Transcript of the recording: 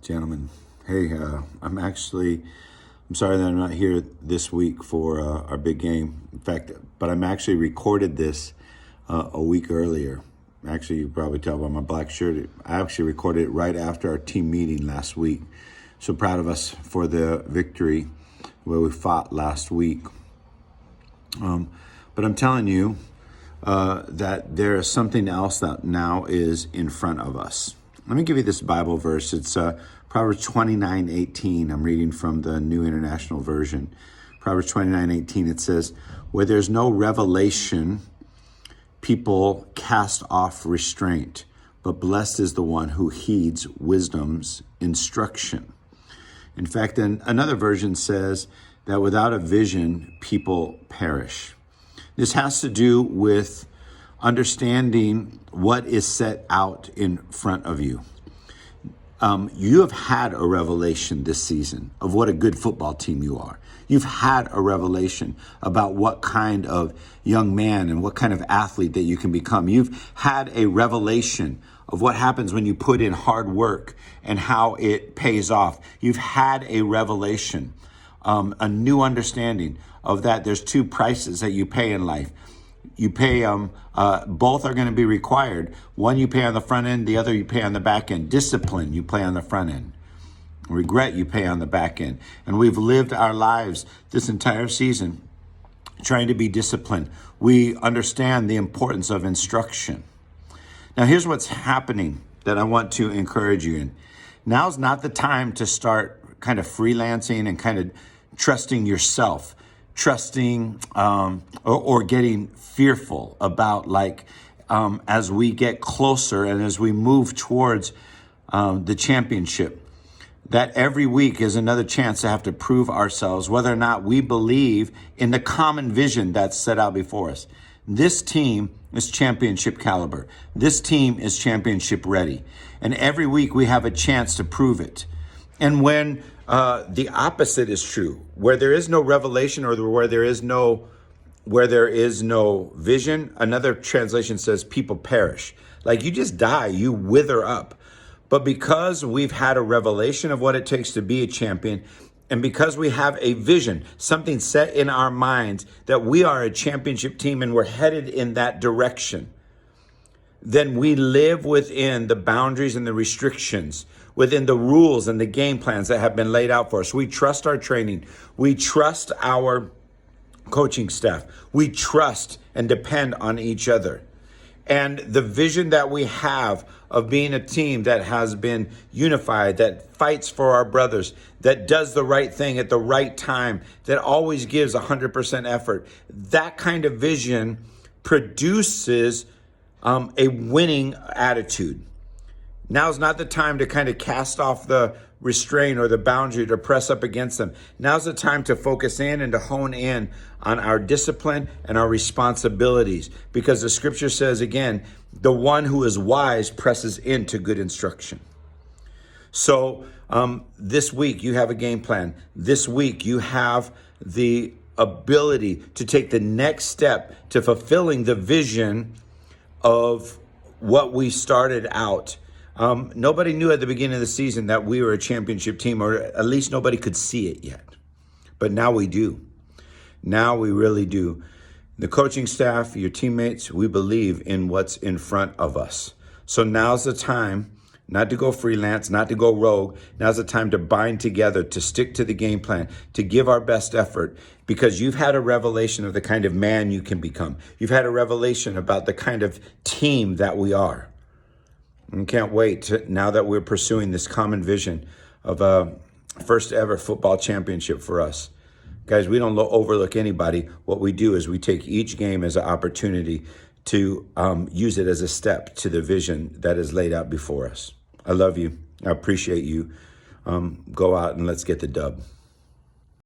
Gentlemen. Hey, I'm sorry that I'm not here this week for our big game. In fact, but I'm actually recorded this a week earlier. Actually, you probably tell by my black shirt. I actually recorded it right after our team meeting last week. So proud of us for the victory where we fought last week. But I'm telling you that there is something else that now is in front of us. Let me give you this Bible verse. It's Proverbs 29:18. I'm reading from the New International Version. Proverbs 29:18. It says, "Where there's no revelation, people cast off restraint, but blessed is the one who heeds wisdom's instruction." In fact, then another version says that without a vision, people perish. This has to do with understanding what is set out in front of you. You have had a revelation this season of what a good football team you are. You've had a revelation about what kind of young man and what kind of athlete that you can become. You've had a revelation of what happens when you put in hard work and how it pays off. You've had a revelation, a new understanding of that. There's two prices that you pay in life. You pay both are going to be required. One you pay on the front end, the other you pay on the back end. Discipline you pay on the front end. Regret you pay on the back end. And we've lived our lives this entire season trying to be disciplined. We understand the importance of instruction. Now here's what's happening that I want to encourage you in. Now's not the time to start kind of freelancing and kind of trusting yourself. Trusting or getting fearful about as we get closer and as we move towards the championship, that every week is another chance to have to prove ourselves whether or not we believe in the common vision that's set out before us. This team is championship caliber. This team is championship ready. And every week we have a chance to prove it. And when the opposite is true, where there is no revelation or where there is no vision, another translation says people perish. Like you just die, you wither up. But because we've had a revelation of what it takes to be a champion, and because we have a vision, something set in our minds that we are a championship team and we're headed in that direction, then we live within the boundaries and the restrictions, within the rules and the game plans that have been laid out for us. We trust our training. We trust our coaching staff. We trust and depend on each other. And the vision that we have of being a team that has been unified, that fights for our brothers, that does the right thing at the right time, that always gives 100% effort, that kind of vision produces a winning attitude. Now's not the time to kind of cast off the restraint or the boundary to press up against them. Now's the time to focus in and to hone in on our discipline and our responsibilities, because the scripture says, again, the one who is wise presses into good instruction. So this week you have a game plan. This week you have the ability to take the next step to fulfilling the vision of what we started out. Nobody knew at the beginning of the season that we were a championship team, or at least nobody could see it yet. But now we do. Now we really do. The coaching staff, your teammates, we believe in what's in front of us. So now's the time not to go freelance, not to go rogue. Now's the time to bind together, to stick to the game plan, to give our best effort, because you've had a revelation of the kind of man you can become. You've had a revelation about the kind of team that we are. And can't wait now that we're pursuing this common vision of a first ever football championship for us. Guys, we don't overlook anybody. What we do is we take each game as an opportunity to use it as a step to the vision that is laid out before us. I love you. I appreciate you. Go out and let's get the dub.